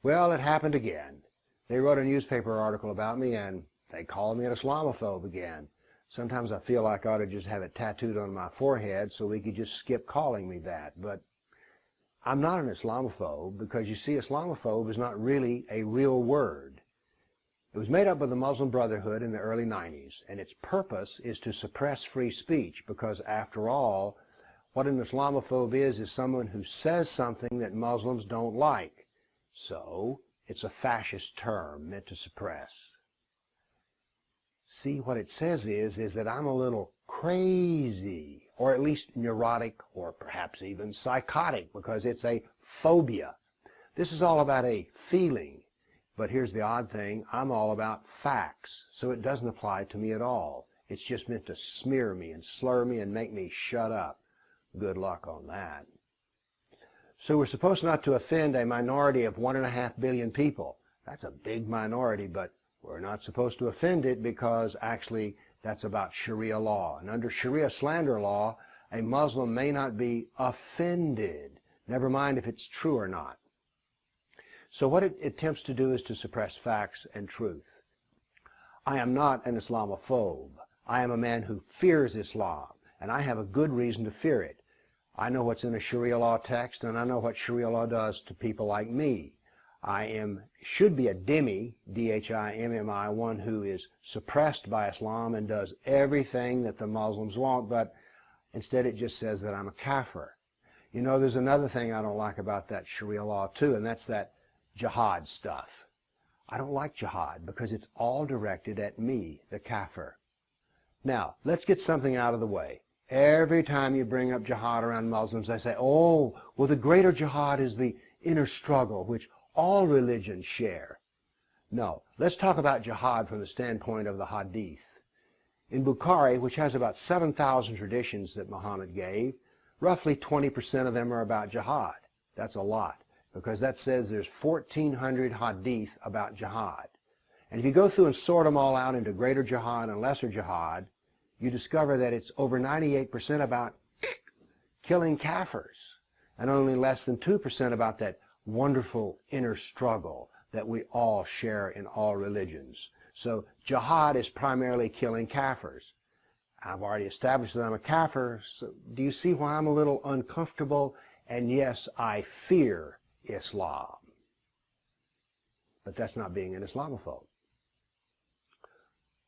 Well, it happened again. They wrote a newspaper article about me and they called me an Islamophobe again. Sometimes I feel like I ought to just have it tattooed on my forehead so we could just skip calling me that. But I'm not an Islamophobe because, you see, Islamophobe is not really a real word. It was made up by the Muslim Brotherhood in the early 90s, and its purpose is to suppress free speech because, after all, what an Islamophobe is someone who says something that Muslims don't like. So, it's a fascist term meant to suppress. See, what it says is that I'm a little crazy, or at least neurotic, or perhaps even psychotic, because it's a phobia. This is all about a feeling. But here's the odd thing, I'm all about facts, so it doesn't apply to me at all. It's just meant to smear me and slur me and make me shut up. Good luck on that. So we're supposed not to offend a minority of 1.5 billion people. That's a big minority, but we're not supposed to offend it because actually that's about Sharia law. And under Sharia slander law, a Muslim may not be offended, never mind if it's true or not. So what it attempts to do is to suppress facts and truth. I am not an Islamophobe. I am a man who fears Islam, and I have a good reason to fear it. I know what's in a Sharia law text, and I know what Sharia law does to people like me. Should be a dhimmi, D-H-I-M-M-I, one who is suppressed by Islam and does everything that the Muslims want, but instead it just says that I'm a kafir. You know, there's another thing I don't like about that Sharia law too, and that's that jihad stuff. I don't like jihad because it's all directed at me, the kafir. Now, let's get something out of the way. Every time you bring up jihad around Muslims, they say, oh, well, the greater jihad is the inner struggle, which all religions share. No, let's talk about jihad from the standpoint of the hadith. In Bukhari, which has about 7,000 traditions that Muhammad gave, roughly 20% of them are about jihad. That's a lot, because that says there's 1,400 hadith about jihad. And if you go through and sort them all out into greater jihad and lesser jihad, you discover that it's over 98% about killing kafirs, and only less than 2% about that wonderful inner struggle that we all share in all religions. So jihad is primarily killing kafirs. I've already established that I'm a kafir, so do you see why I'm a little uncomfortable? And yes, I fear Islam. But that's not being an Islamophobe.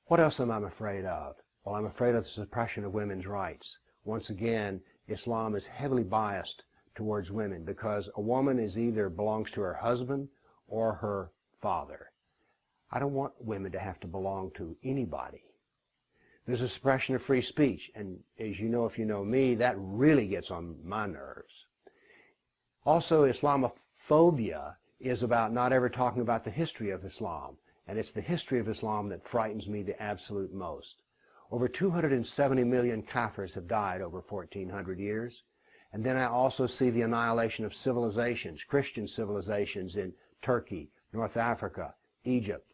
What else am I afraid of? Well, I'm afraid of the suppression of women's rights. Once again, Islam is heavily biased towards women because a woman either belongs to her husband or her father. I don't want women to have to belong to anybody. There's a suppression of free speech, and as you know, if you know me, that really gets on my nerves. Also, Islamophobia is about not ever talking about the history of Islam, and it's the history of Islam that frightens me the absolute most. Over 270 million kafirs have died over 1,400 years. And then I also see the annihilation of civilizations, Christian civilizations in Turkey, North Africa, Egypt,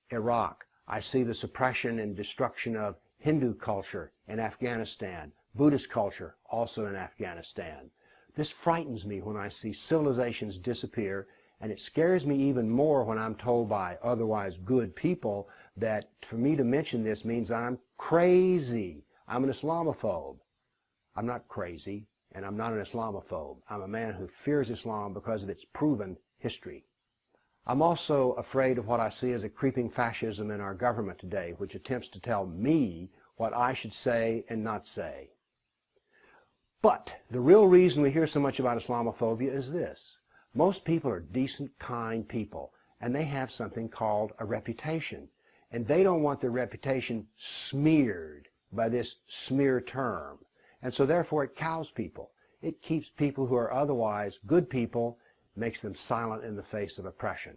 Iraq. I see the suppression and destruction of Hindu culture in Afghanistan, Buddhist culture also in Afghanistan. This frightens me when I see civilizations disappear, and it scares me even more when I'm told by otherwise good people that for me to mention this means I'm crazy. I'm an Islamophobe. I'm not crazy, and I'm not an Islamophobe. I'm a man who fears Islam because of its proven history. I'm also afraid of what I see as a creeping fascism in our government today, which attempts to tell me what I should say and not say. But the real reason we hear so much about Islamophobia is this. Most people are decent, kind people, and they have something called a reputation. And they don't want their reputation smeared by this smear term. And so therefore it cows people. It keeps people who are otherwise good people, makes them silent in the face of oppression.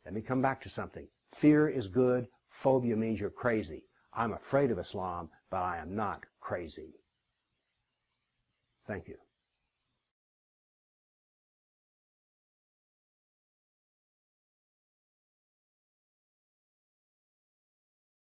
Let me come back to something. Fear is good. Phobia means you're crazy. I'm afraid of Islam, but I am not crazy. Thank you.